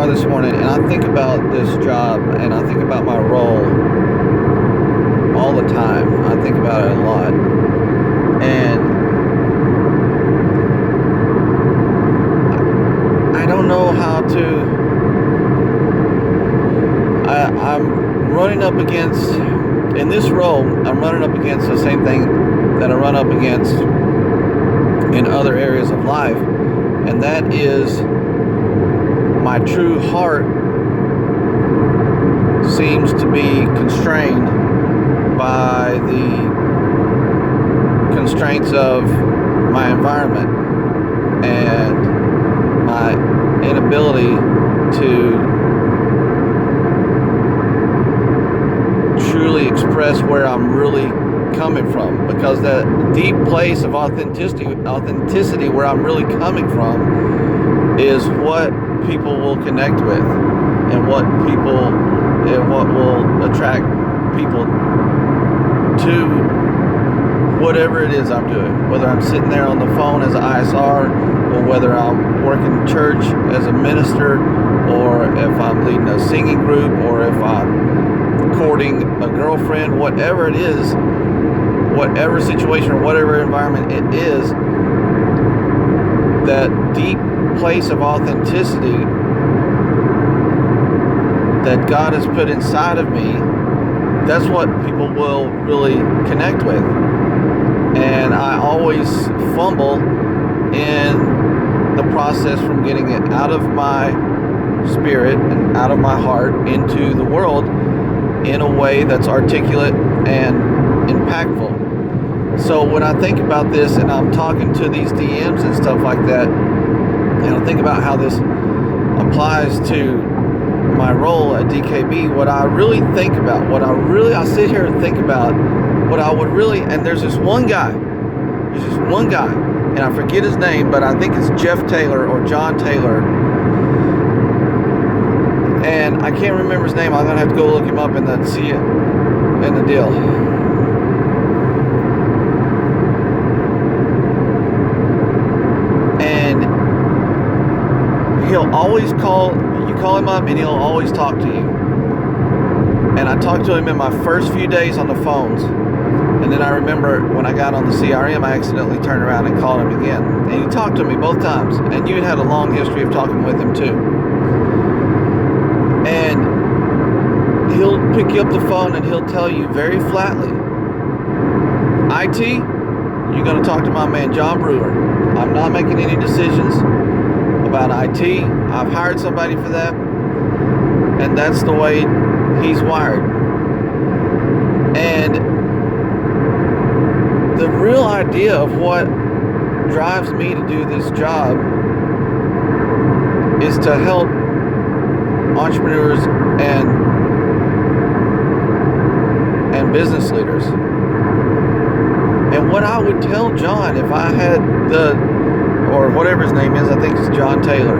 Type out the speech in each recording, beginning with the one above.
car this morning and I think about this job and I think about my role all the time. I think about it a lot. And I don't know how to. I'm running up against, in this role, I'm running up against the same thing that I run up against in other areas of life, and that is my true heart seems to be constrained by the constraints of my environment and my inability to truly express where I'm really coming from, because that deep place of authenticity where I'm really coming from is what people will connect with and what will attract people to whatever it is I'm doing, whether I'm sitting there on the phone as an ISR or whether I'm working church as a minister or if I'm leading a singing group or if I'm courting a girlfriend, whatever it is, whatever situation or whatever environment it is, that deep place of authenticity that God has put inside of me, that's what people will really connect with. And I always fumble in the process from getting it out of my spirit and out of my heart into the world in a way that's articulate and impactful. So when I think about this and I'm talking to these DMs and stuff like that, and I think about how this applies to my role at DKB, what I really think about, I sit here and think about what I would really, and there's this one guy, and I forget his name, but I think it's Jeff Taylor or John Taylor. And I can't remember his name. I'm going to have to go look him up and then see it in the deal. And he'll always call him up and he'll always talk to you. And I talked to him in my first few days on the phones. And then I remember when I got on the CRM, I accidentally turned around and called him again. And he talked to me both times. And you had a long history of talking with him too. And he'll pick you up the phone and he'll tell you very flatly, IT, you're going to talk to my man John Brewer. I'm not making any decisions about IT. I've hired somebody for that. And that's the way he's wired. And the real idea of what drives me to do this job is to help entrepreneurs and business leaders. And what I would tell John if I had or whatever his name is, I think it's John Taylor.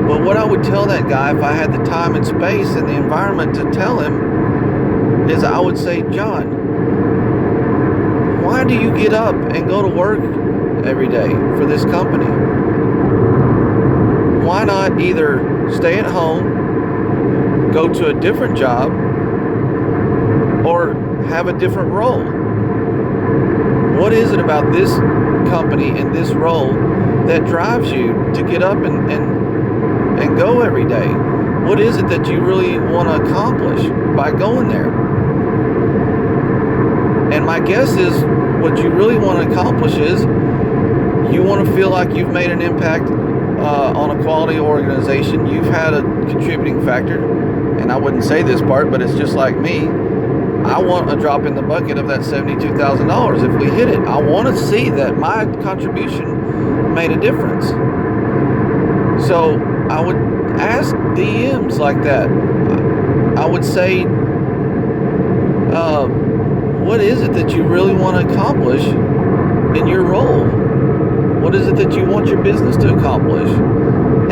But what I would tell that guy if I had the time and space and the environment to tell him is I would say, John, why do you get up and go to work every day for this company? Why not either stay at home, go to a different job, or have a different role? What is it about this company and this role that drives you to get up and go every day? What is it that you really want to accomplish by going there? And my guess is what you really want to accomplish is you want to feel like you've made an impact on a quality organization. You've had a contributing factor, and I wouldn't say this part, but it's just like me. I want a drop in the bucket of that $72,000 if we hit it. I want to see that my contribution made a difference. So I would ask DMs like that. I would say, what is it that you really want to accomplish in your role? What is it that you want your business to accomplish?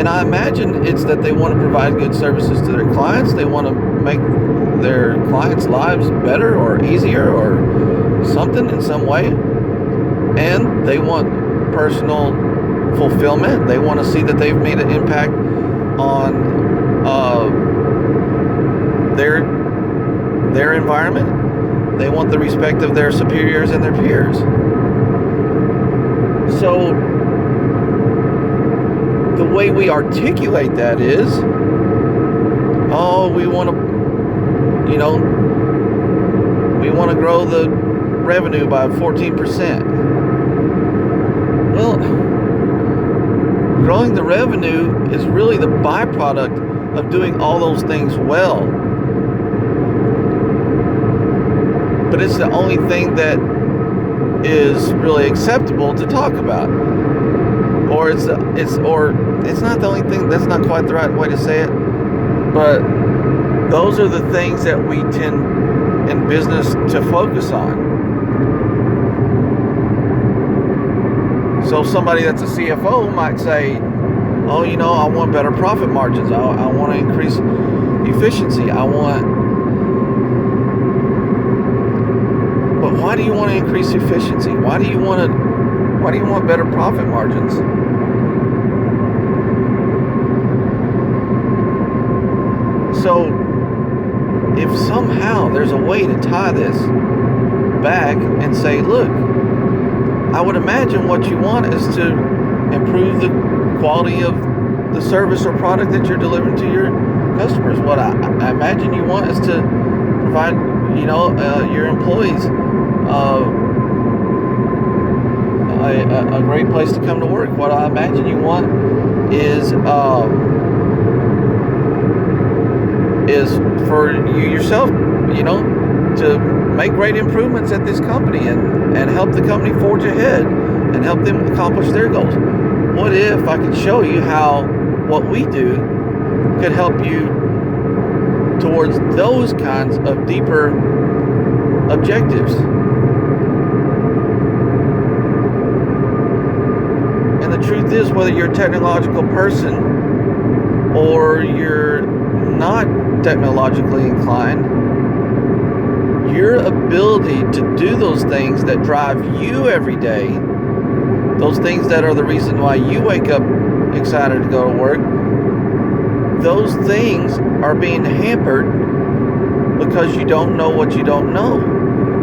And I imagine it's that they want to provide good services to their clients. They want to make their clients' lives better or easier or something in some way. And they want personal fulfillment. They want to see that they've made an impact on their environment. They want the respect of their superiors and their peers. So the way we articulate that is, we want to, we want to grow the revenue by 14%. Well, growing the revenue is really the byproduct of doing all those things well. But it's the only thing that is really acceptable to talk about. Or it's not the only thing, that's not quite the right way to say it. But those are the things that we tend in business to focus on. So somebody that's a CFO might say, I want better profit margins. I want to increase efficiency. But why do you want to increase efficiency? Why do you want better profit margins? So if somehow there's a way to tie this back and say, look, I would imagine what you want is to improve the quality of the service or product that you're delivering to your customers. What I imagine you want is to provide, your employees a great place to come to work. What I imagine you want is for you yourself, to make great improvements at this company and help the company forge ahead and help them accomplish their goals. What if I could show you how what we do could help you towards those kinds of deeper objectives? And the truth is, whether you're a technological person or you're not technologically inclined, your ability to do those things that drive you every day, those things that are the reason why you wake up excited to go to work, those things are being hampered because you don't know what you don't know.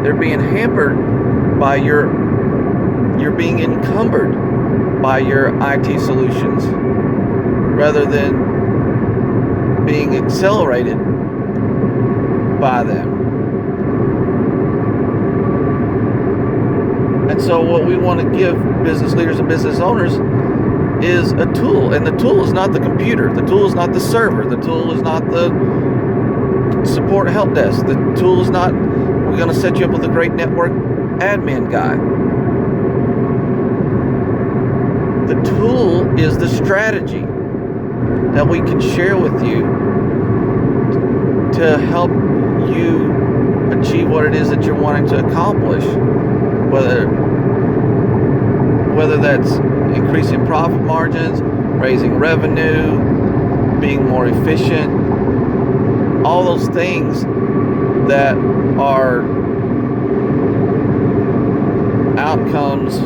They're being hampered by you're being encumbered by your IT solutions rather than being accelerated by them. And so what we want to give business leaders and business owners is a tool. And the tool is not the computer. The tool is not the server. The tool is not the support help desk. The tool is not, we're going to set you up with a great network admin guy. The tool is the strategy that we can share with you to help you achieve what it is that you're wanting to accomplish. Whether that's increasing profit margins, raising revenue, being more efficient, all those things that are outcomes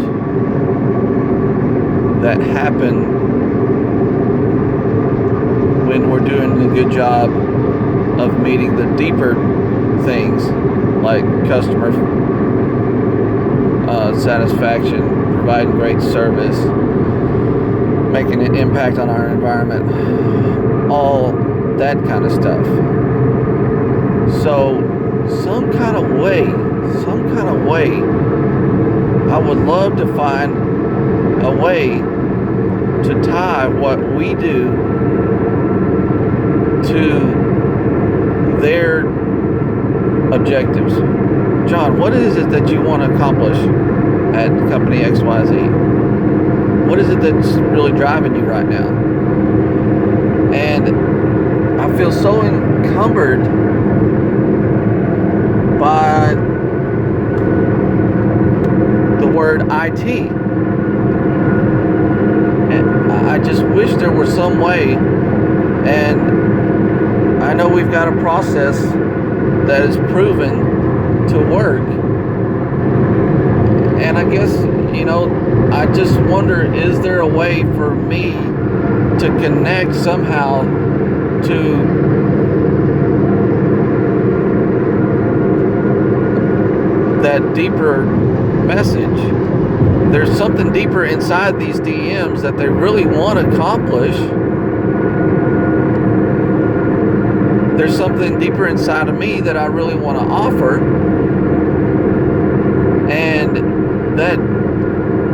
that happen when we're doing a good job of meeting the deeper things like customer satisfaction, providing great service, making an impact on our environment, all that kind of stuff. So some kind of way, I would love to find a way to tie what we do to their objectives. John, what is it that you want to accomplish at company XYZ? What is it that's really driving you right now? And I feel so encumbered by the word IT. And I just wish there were some way, and I know we've got a process that is proven to work. And I guess, I just wonder, is there a way for me to connect somehow to that deeper message? There's something deeper inside these DMs that they really want to accomplish. There's something deeper inside of me that I really want to offer. And that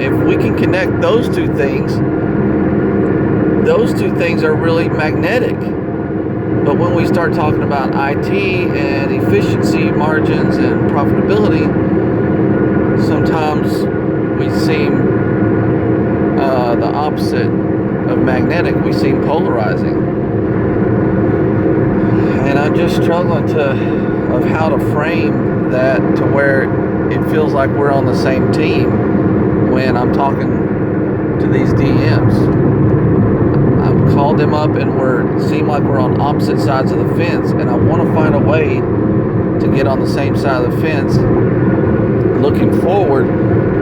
if we can connect those two things are really magnetic. But when we start talking about IT and efficiency margins and profitability, sometimes we seem the opposite of magnetic. We seem polarizing. And I'm just struggling of how to frame that to where it feels like we're on the same team when I'm talking to these DMs. I've called them up and seem like we're on opposite sides of the fence, and I want to find a way to get on the same side of the fence, looking forward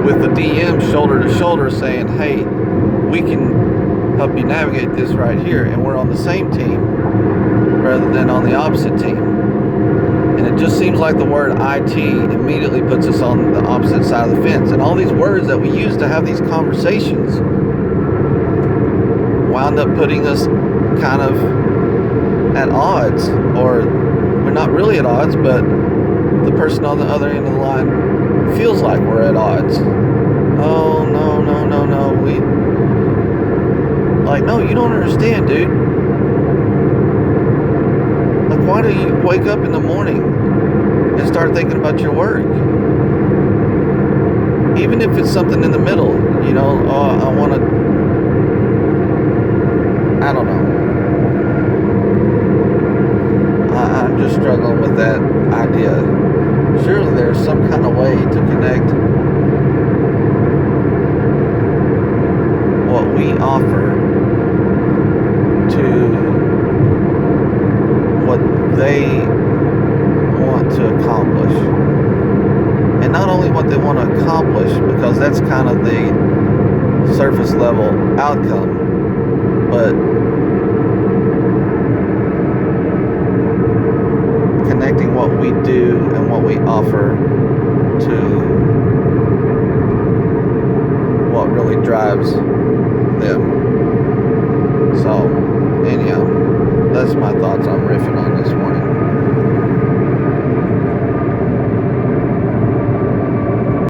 with the DM shoulder to shoulder saying, hey, we can help you navigate this right here, and we're on the same team rather than on the opposite team. And it just seems like the word IT immediately puts us on the opposite side of the fence. And all these words that we use to have these conversations wound up putting us kind of at odds. Or we're not really at odds, but the person on the other end of the line feels like we're at odds. Oh, no. No, you don't understand, dude. Like, why do you wake up in the morning and start thinking about your work? Even if it's something in the middle, I want to, I don't know. I'm just struggling with that idea. Surely there's some kind of way to connect what we offer to what they want to accomplish. And not only what they want to accomplish, because that's kind of the surface level outcome, but connecting what we do and what we offer to what really drives them.